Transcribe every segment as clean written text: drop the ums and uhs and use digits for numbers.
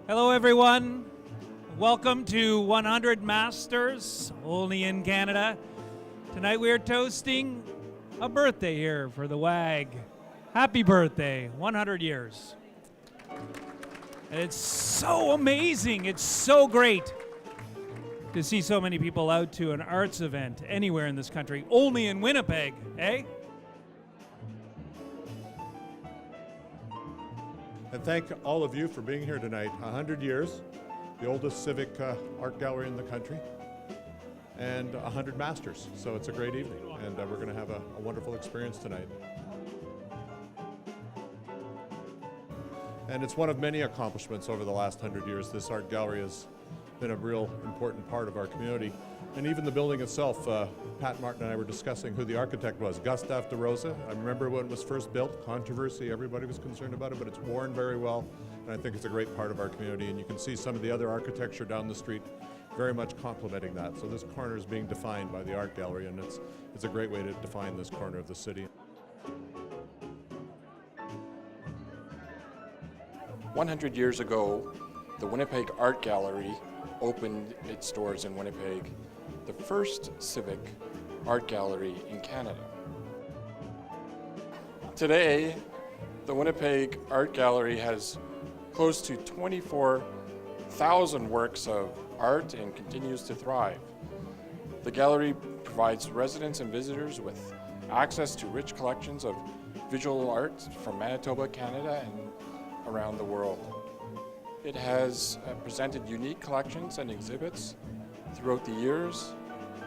Hello everyone, welcome to 100 Masters, only in Canada. Tonight we are toasting a birthday here for the WAG. Happy birthday, 100 years. And it's so amazing, it's so great to see so many people out to an arts event anywhere in this country, only in Winnipeg, eh? And thank all of you for being here tonight. 100 years, the oldest civic art gallery in the country, and 100 masters. So it's a great evening, and we're going to have a wonderful experience tonight. And it's one of many accomplishments over the last 100 years. This art gallery has been a real important part of our community. And even the building itself, Pat Martin and I were discussing who the architect was, Gustave de Rosa. I remember when it was first built, controversy, everybody was concerned about it, but it's worn very well, and I think it's a great part of our community. And you can see some of the other architecture down the street very much complementing that. So this corner is being defined by the art gallery, and it's a great way to define this corner of the city. 100 years ago, the Winnipeg Art Gallery opened its doors in Winnipeg, the first civic art gallery in Canada. Today, the Winnipeg Art Gallery has close to 24,000 works of art and continues to thrive. The gallery provides residents and visitors with access to rich collections of visual art from Manitoba, Canada, and around the world. It has presented unique collections and exhibits throughout the years,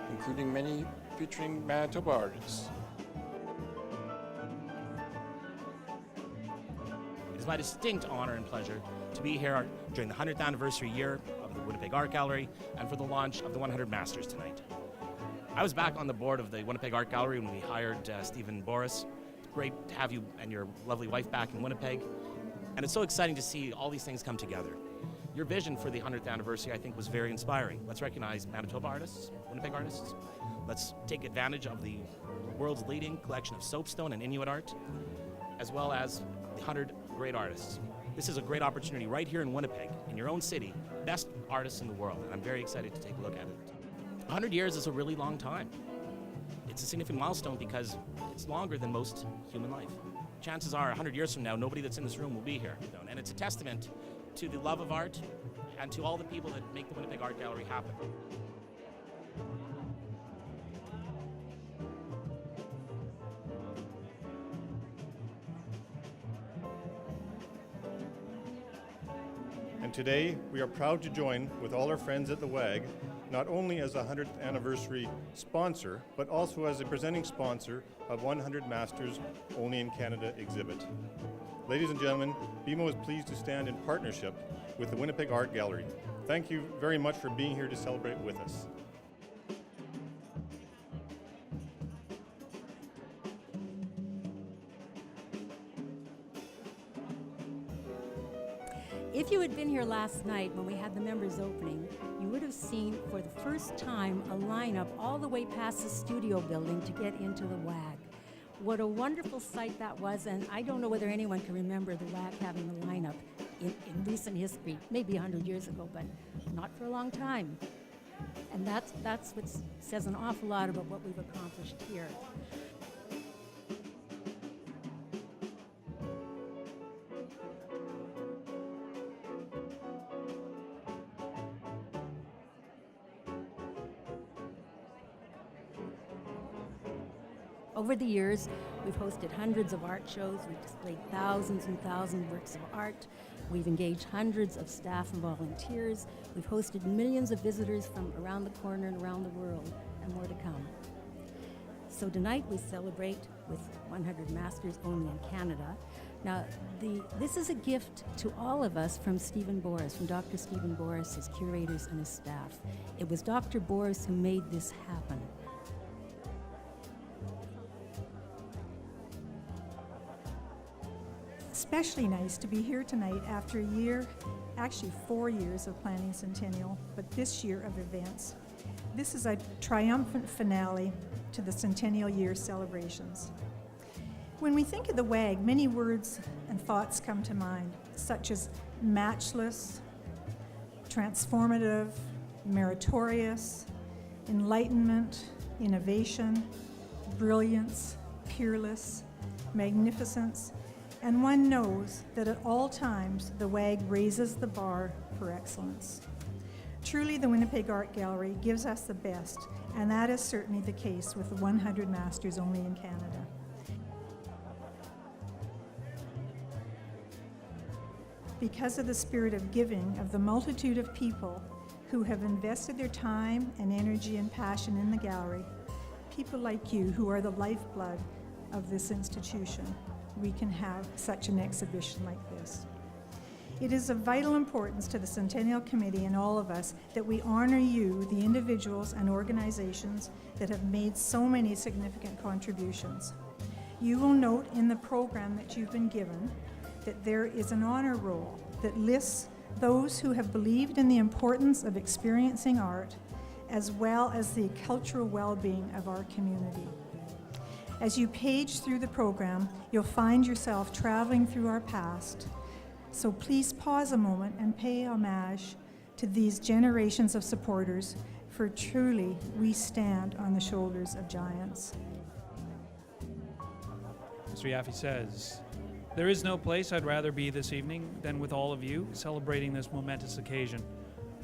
including many featuring Manitoba artists. It is my distinct honor and pleasure to be here during the 100th anniversary year of the Winnipeg Art Gallery and for the launch of the 100 Masters tonight. I was back on the board of the Winnipeg Art Gallery when we hired Stephen Boris. It's great to have you and your lovely wife back in Winnipeg. And it's so exciting to see all these things come together. Your vision for the 100th anniversary, I think, was very inspiring. Let's recognize Manitoba artists, Winnipeg artists. Let's take advantage of the world's leading collection of soapstone and Inuit art, as well as the 100 great artists. This is a great opportunity right here in Winnipeg, in your own city, best artists in the world, and I'm very excited to take a look at it. 100 years is a really long time. It's a significant milestone because it's longer than most human life. Chances are 100 years from now, nobody that's in this room will be here. And it's a testament to the love of art and to all the people that make the Winnipeg Art Gallery happen. And today, we are proud to join with all our friends at the WAG, not only as a 100th anniversary sponsor, but also as a presenting sponsor of 100 Masters Only in Canada exhibit. Ladies and gentlemen, BMO is pleased to stand in partnership with the Winnipeg Art Gallery. Thank you very much for being here to celebrate with us. If you had been here last night when we had the members opening, you would have seen for the first time a lineup all the way past the studio building to get into the WAG. What a wonderful sight that was, and I don't know whether anyone can remember the WAG having a lineup in recent history, maybe 100 years ago, but not for a long time. And that's what says an awful lot about what we've accomplished here. Over the years, we've hosted hundreds of art shows, we've displayed thousands and thousands of works of art, we've engaged hundreds of staff and volunteers, we've hosted millions of visitors from around the corner and around the world, and more to come. So tonight we celebrate with 100 Masters Only in Canada. Now, this is a gift to all of us from Stephen Boris, from Dr. Stephen Boris, his curators and his staff. It was Dr. Boris who made this happen. Especially nice to be here tonight after a year, actually 4 years of planning Centennial, but this year of events. This is a triumphant finale to the Centennial Year celebrations. When we think of the WAG, many words and thoughts come to mind, such as matchless, transformative, meritorious, enlightenment, innovation, brilliance, peerless, magnificence, and one knows that at all times the WAG raises the bar for excellence. Truly, the Winnipeg Art Gallery gives us the best, and that is certainly the case with the 100 Masters only in Canada. Because of the spirit of giving of the multitude of people who have invested their time and energy and passion in the gallery, people like you who are the lifeblood of this institution, we can have such an exhibition like this. It is of vital importance to the Centennial Committee and all of us that we honor you, the individuals and organizations that have made so many significant contributions. You will note in the program that you've been given that there is an honor roll that lists those who have believed in the importance of experiencing art as well as the cultural well-being of our community. As you page through the program, you'll find yourself traveling through our past. So please pause a moment and pay homage to these generations of supporters, for truly we stand on the shoulders of giants. Mr. Yaffe says, there is no place I'd rather be this evening than with all of you celebrating this momentous occasion.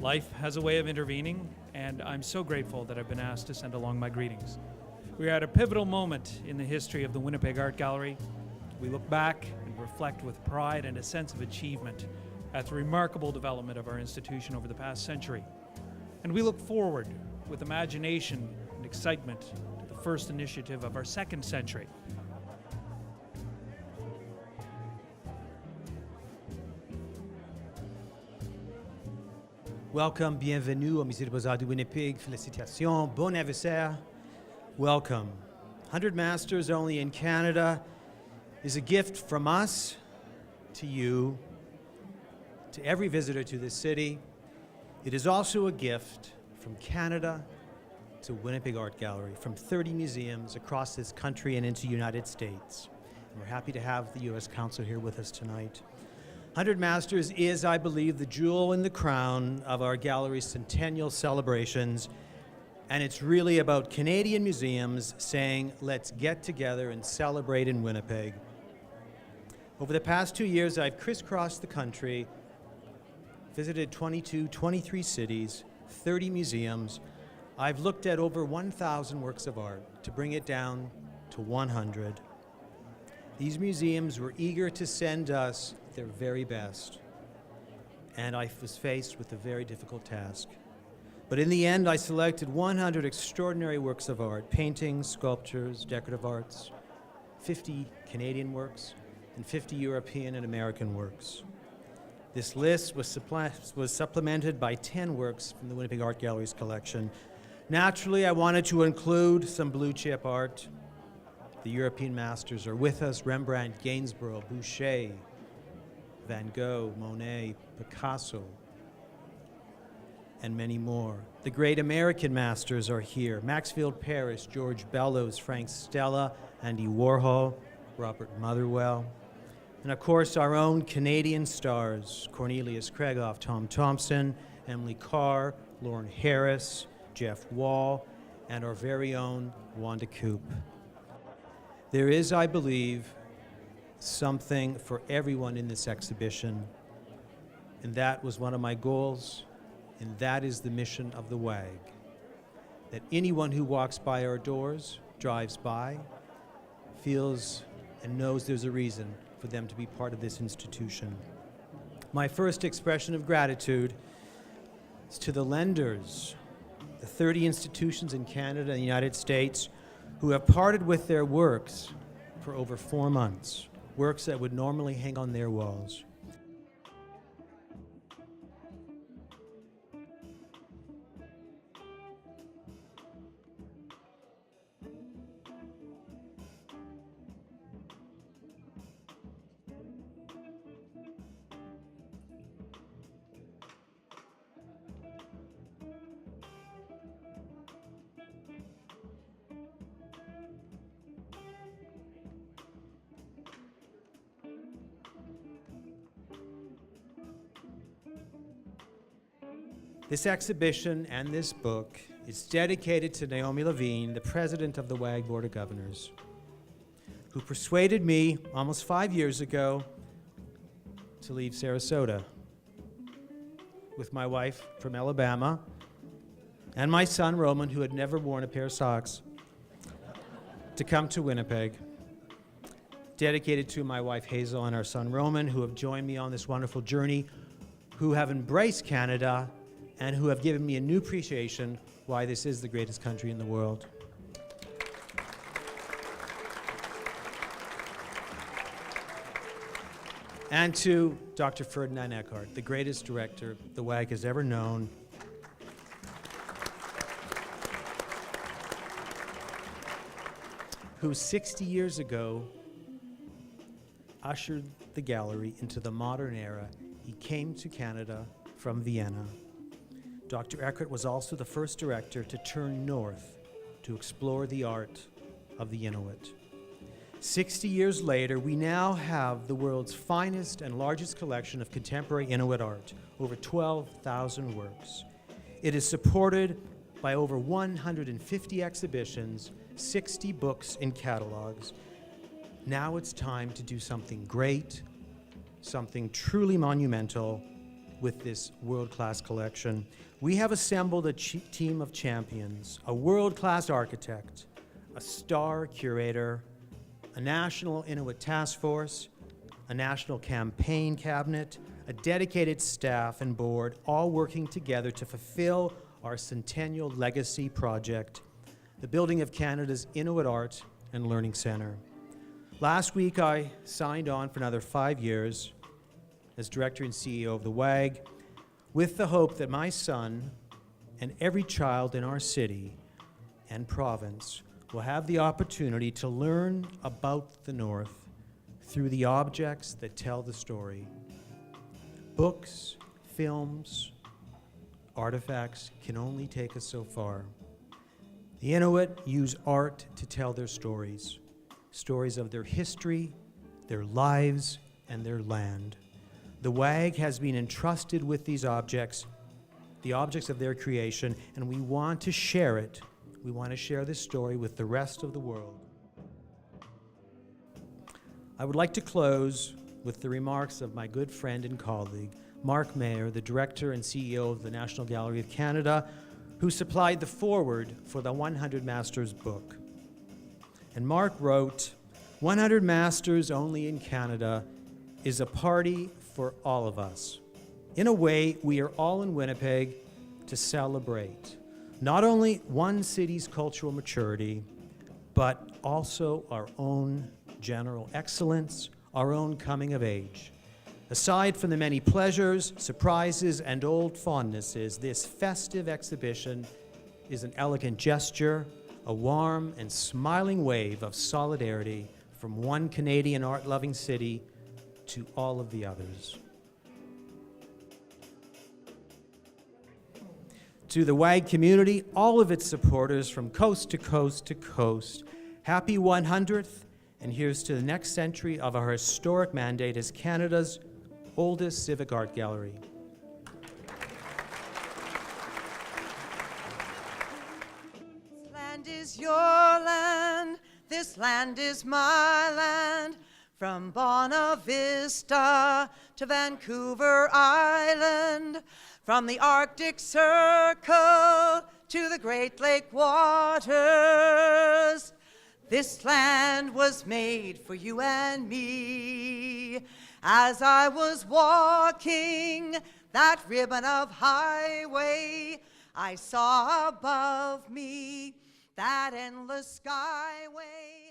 Life has a way of intervening, and I'm so grateful that I've been asked to send along my greetings. We are at a pivotal moment in the history of the Winnipeg Art Gallery. We look back and reflect with pride and a sense of achievement at the remarkable development of our institution over the past century. And we look forward with imagination and excitement to the first initiative of our second century. Welcome, bienvenue au Musée des Beaux-Arts de Winnipeg. Félicitations, bon anniversaire. Welcome. 100 Masters only in Canada is a gift from us to you, to every visitor to this city. It is also a gift from Canada to Winnipeg Art Gallery, from 30 museums across this country and into the United States. And we're happy to have the U.S. Council here with us tonight. 100 Masters is, I believe, the jewel in the crown of our gallery's centennial celebrations, and it's really about Canadian museums saying, let's get together and celebrate in Winnipeg. Over the past 2 years, I've crisscrossed the country, visited 23 cities, 30 museums. I've looked at over 1,000 works of art to bring it down to 100. These museums were eager to send us their very best, and I was faced with a very difficult task. But in the end, I selected 100 extraordinary works of art, paintings, sculptures, decorative arts, 50 Canadian works, and 50 European and American works. This list was supplemented by 10 works from the Winnipeg Art Gallery's collection. Naturally, I wanted to include some blue chip art. The European masters are with us: Rembrandt, Gainsborough, Boucher, Van Gogh, Monet, Picasso, and many more. The great American masters are here: Maxfield Parrish, George Bellows, Frank Stella, Andy Warhol, Robert Motherwell, and of course our own Canadian stars: Cornelius Krieghoff, Tom Thompson, Emily Carr, Lauren Harris, Jeff Wall, and our very own Wanda Coop. There is, I believe, something for everyone in this exhibition, and that was one of my goals, and that is the mission of the WAG, that anyone who walks by our doors, drives by, feels and knows there's a reason for them to be part of this institution. My first expression of gratitude is to the lenders, the 30 institutions in Canada and the United States who have parted with their works for over 4 months, works that would normally hang on their walls. This exhibition and this book is dedicated to Naomi Levine, the president of the WAG Board of Governors, who persuaded me almost 5 years ago to leave Sarasota with my wife from Alabama and my son Roman, who had never worn a pair of socks, to come to Winnipeg. Dedicated to my wife Hazel and our son Roman, who have joined me on this wonderful journey, who have embraced Canada and who have given me a new appreciation why this is the greatest country in the world. And to Dr. Ferdinand Eckhart, the greatest director the WAG has ever known. Who 60 years ago ushered the gallery into the modern era. He came to Canada from Vienna. Dr. Eckhart was also the first director to turn north to explore the art of the Inuit. 60 years later, we now have the world's finest and largest collection of contemporary Inuit art, over 12,000 works. It is supported by over 150 exhibitions, 60 books and catalogs. Now it's time to do something great, something truly monumental with this world-class collection. We have assembled a team of champions, a world-class architect, a star curator, a national Inuit task force, a national campaign cabinet, a dedicated staff and board, all working together to fulfill our Centennial Legacy project, the building of Canada's Inuit Art and Learning Centre. Last week, I signed on for another 5 years as director and CEO of the WAG, with the hope that my son and every child in our city and province will have the opportunity to learn about the North through the objects that tell the story. Books, films, artifacts can only take us so far. The Inuit use art to tell their stories, stories of their history, their lives, and their land. The WAG has been entrusted with these objects, the objects of their creation, and we want to share it. We want to share this story with the rest of the world. I would like to close with the remarks of my good friend and colleague, Mark Mayer, the director and CEO of the National Gallery of Canada, who supplied the foreword for the 100 Masters book. And Mark wrote, "100 Masters only in Canada is a party for all of us. In a way, we are all in Winnipeg to celebrate not only one city's cultural maturity, but also our own general excellence, our own coming of age. Aside from the many pleasures, surprises, and old fondnesses, this festive exhibition is an elegant gesture, a warm and smiling wave of solidarity from one Canadian art-loving city to all of the others." To the WAG community, all of its supporters from coast to coast to coast, happy 100th, and here's to the next century of our historic mandate as Canada's oldest civic art gallery. This land is your land, this land is my land, from Buena Vista to Vancouver Island, from the Arctic Circle to the Great Lake waters. This land was made for you and me. As I was walking that ribbon of highway, I saw above me that endless skyway.